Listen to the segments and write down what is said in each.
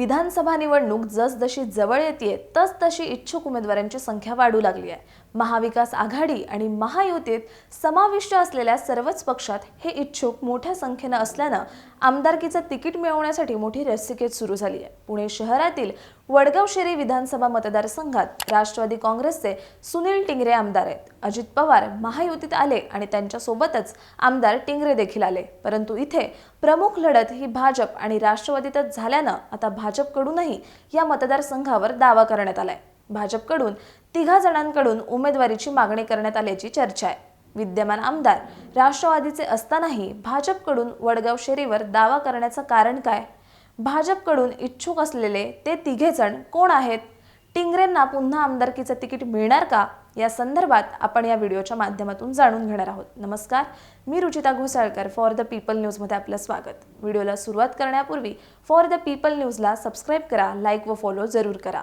विधानसभा निवडणूक जसजशी जवळ येते तसतशी इच्छुक उमेदवारांची संख्या वाढू लागली आहे। महाविकास आघाडी आणि महायुतीत समाविष्ट असलेल्या सर्वच पक्षात हे इच्छुक मोठ्या संख्येने असल्यानं आमदारकीचं तिकीट मिळवण्यासाठी मोठी रस्सीखेच सुरू झाली आहे। पुणे शहरातील वडगाव शेरी विधानसभा मतदारसंघात राष्ट्रवादी काँग्रेसचे सुनील टिंगरे आमदार आहेत। अजित पवार महायुतीत आले आणि त्यांच्या सोबतच आमदार टिंगरे देखील आले, परंतु इथे प्रमुख लढत ही भाजप आणि राष्ट्रवादीतच झाल्यानं आता भाजपकडूनही या मतदारसंघावर दावा करण्यात आलाय। भाजपकडून 3 जणांकडून उमेदवारीची मागणी करण्यात आल्याची चर्चा आहे। विद्यमान आमदार राष्ट्रवादीचे असतानाही भाजपकडून वडगाव शेरीवर दावा करण्याचं कारण काय? भाजपकडून इच्छुक असलेले ते 3 जण कोण आहेत? टिंगरेंना पुन्हा आमदारकीचं तिकीट मिळणार का? या संदर्भात आपण या व्हिडिओच्या माध्यमातून जाणून घेणार आहोत। नमस्कार, मी Ruchita Ghosalkar for the people न्यूजमध्ये आपलं स्वागत। व्हिडिओला सुरुवात करण्यापूर्वी फॉर द पीपल न्यूजला सबस्क्राइब करा, लाईक व फॉलो जरूर करा।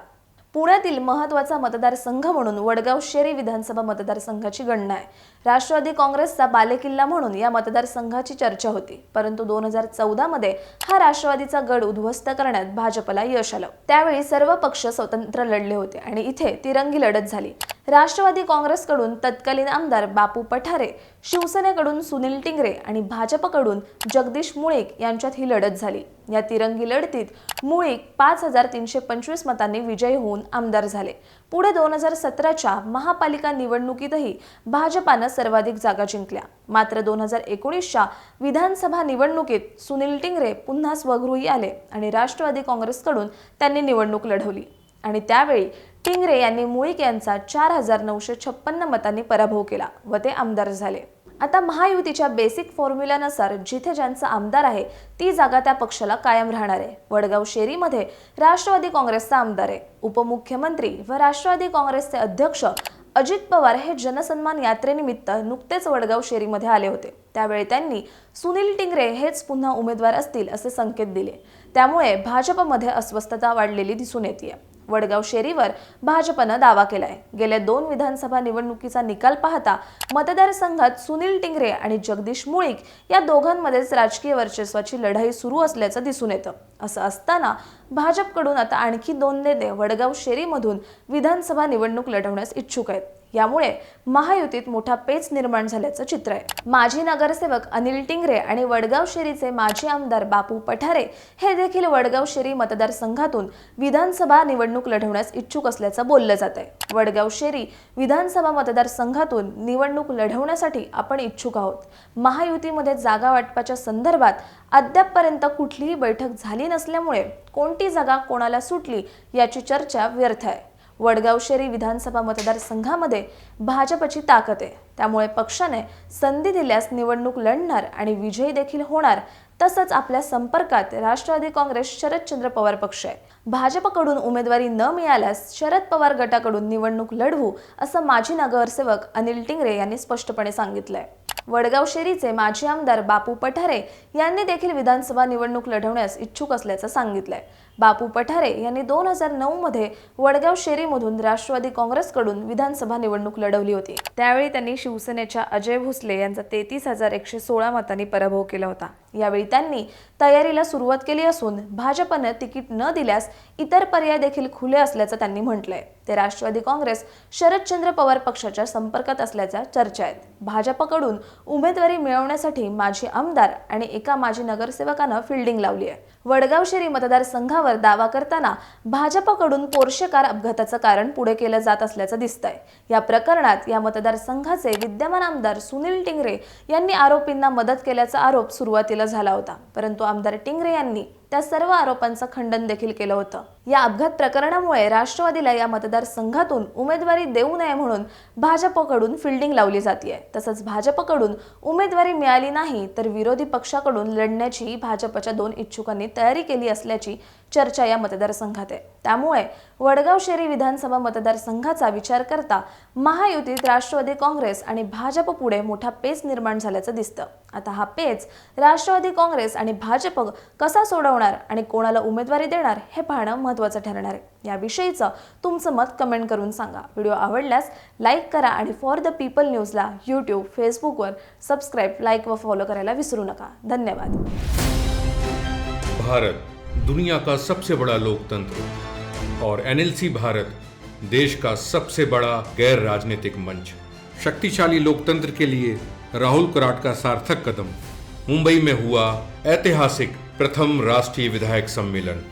पुण्यातील महत्त्वाचा मतदारसंघ म्हणून वडगाव शेरी विधानसभा मतदारसंघाची गणना आहे। राष्ट्रवादी काँग्रेसचा बालेकिल्ला म्हणून या मतदारसंघाची चर्चा होती, परंतु 2014 मध्ये हा राष्ट्रवादीचा गड उद्ध्वस्त करण्यात भाजपला यश आलं। त्यावेळी सर्व पक्ष स्वतंत्र लढले होते आणि इथे तिरंगी लढत झाली। राष्ट्रवादी काँग्रेसकडून तत्कालीन आमदार बापू पठारे, शिवसेनेकडून सुनील टिंगरे आणि भाजपकडून जगदीश मुळीक यांच्यात ही लढत झाली। या तिरंगी लढतीत मुळीक 5325 मतांनी विजयी होऊन आमदार झाले। पुढे 2017च्या महापालिका निवडणुकीतही भाजपानं सर्वाधिक जागा जिंकल्या। मात्र 2019च्या विधानसभा निवडणुकीत सुनील टिंगरे पुन्हा स्वगृही आले आणि राष्ट्रवादी काँग्रेसकडून त्यांनी निवडणूक लढवली आणि त्यावेळी टिंगरे यांनी मुळीक यांचा 4956 मतांनी पराभव केला व ते आमदार झाले। आता महायुतीच्या बेसिक फॉर्म्युल्यानुसार जिथे ज्यांचा आमदार आहे ती जागा त्या पक्षाला कायम राहणार आहे। वडगाव शेरीमध्ये राष्ट्रवादी काँग्रेसचा आमदार आहे। उपमुख्यमंत्री व राष्ट्रवादी काँग्रेसचे अध्यक्ष अजित पवार हे जनसन्मान यात्रेनिमित्त नुकतेच वडगाव शेरीमध्ये आले होते। त्यावेळी त्यांनी सुनील टिंगरे हेच पुन्हा उमेदवार असतील असे संकेत दिले। त्यामुळे भाजपमध्ये अस्वस्थता वाढलेली दिसून येते। वडगाव शेरीवर भाजपनं दावा केलाय। गेल्या 2 विधानसभा निवडणुकीचा निकाल पाहता मतदारसंघात सुनील टिंगरे आणि जगदीश मुळीक या दोघांमध्येच राजकीय वर्चस्वाची लढाई सुरू असल्याचं दिसून येतं। असं असताना भाजपकडून आता आणखी 2 नेते वडगाव शेरीमधून विधानसभा निवडणूक लढवण्यास इच्छुक आहेत। यामुळे महायुतीत मोठा पेच निर्माण झाल्याचं चित्र आहे। माजी नगरसेवक अनिल टिंगरे आणि वडगाव शेरीचे माजी आमदार बापू पठारे हे देखील वडगाव शेरी मतदारसंघातून विधानसभा निवडणूक लढवण्यास इच्छुक असल्याचं बोललं जात आहे। वडगाव शेरी विधानसभा मतदारसंघातून निवडणूक लढवण्यासाठी आपण इच्छुक आहोत। महायुतीमध्ये जागा वाटपाच्या संदर्भात अद्यापपर्यंत कुठलीही बैठक झाली नसल्यामुळे कोणती जागा कोणाला सुटली याची चर्चा व्यर्थ आहे। वडगाव शेरी विधानसभा मतदारसंघामध्ये भाजपची ताकद आहे, त्यामुळे पक्षाने संधी दिल्यास निवडणूक लढणार आणि विजयी देखील होणार। तसंच आपल्या संपर्कात राष्ट्रवादी काँग्रेस शरदचंद्र पवार पक्ष आहे। भाजपकडून उमेदवारी न मिळाल्यास शरद पवार गटाकडून निवडणूक लढवू असं माजी नगरसेवक अनिल टिंगरे यांनी स्पष्टपणे सांगितलंय। वडगाव शेरीचे माजी आमदार बापू पठारे यांनी देखील विधानसभा निवडणूक लढवण्यास इच्छुक असल्याचं सांगितलंय। बापू पठारे यांनी 2009 मध्ये वडगाव शेरीमधून राष्ट्रवादी काँग्रेसकडून विधानसभा निवडणूक लढवली होती। त्यावेळी त्यांनी शिवसेनेच्या अजय भोसले यांचा 33,116 मतांनी पराभव केला होता। यावेळी त्यांनी तयारीला सुरुवात केली असून भाजपने तिकीट न दिल्यास इतर पर्याय देखील खुले असल्याचं त्यांनी म्हटलंय। ते राष्ट्रवादी काँग्रेस शरदचंद्र पवार पक्षाच्या संपर्कात असल्याच्या चर्चा आहेत। भाजपकडून उमेदवारी मिळवण्यासाठी माजी आमदार आणि एका माजी नगरसेवकानं फिल्डिंग लावली आहे। वडगाव शेरी मतदारसंघावर दावा करताना भाजपकडून पोर्शे कार अपघाताचं कारण पुढे केलं जात असल्याचं दिसतंय। या प्रकरणात या मतदारसंघाचे विद्यमान आमदार सुनील टिंगरे यांनी आरोपींना मदत केल्याचा आरोप सुरुवातीला झाला होता, परंतु आमदार टिंगरे यांनी त्या सर्व आरोपांचं खंडन देखील केलं होतं। या अपघात प्रकरणामुळे राष्ट्रवादीला या मतदारसंघातून उमेदवारी देऊ नये म्हणून भाजपकडून फिल्डिंग लावली जाते। तसंच भाजपकडून उमेदवारी मिळाली नाही तर विरोधी पक्षाकडून लढण्याची भाजपच्या 2 इच्छुकांनी तयारी केली असल्याची चर्चा या मतदारसंघात आहे। त्यामुळे वडगाव शेरी विधानसभा मतदारसंघाचा विचार करता महायुतीत राष्ट्रवादी काँग्रेस आणि भाजप पुढे मोठा पेच निर्माण झाल्याचं दिसतं। आता हा पेच राष्ट्रवादी काँग्रेस आणि भाजप कसा सोडवणार आणि कोणाला उमेदवारी देणार हे पाहणं महत्त्वाचं ठरणार आहे। याविषयीचं तुमचं मत कमेंट करून सांगा। व्हिडिओ आवडल्यास लाईक करा आणि फॉर द पीपल न्यूजला यूट्यूब, फेसबुकवर सबस्क्राइब, लाईक व फॉलो करायला विसरू नका। धन्यवाद। भारत दुनिया का सबसे बड़ा लोकतंत्र और एनएलसी भारत देश का सबसे बड़ा गैर राजनीतिक मंच। शक्तिशाली लोकतंत्र के लिए राहुल कराट का सार्थक कदम। मुंबई में हुआ ऐतिहासिक प्रथम राष्ट्रीय विधायक सम्मेलन।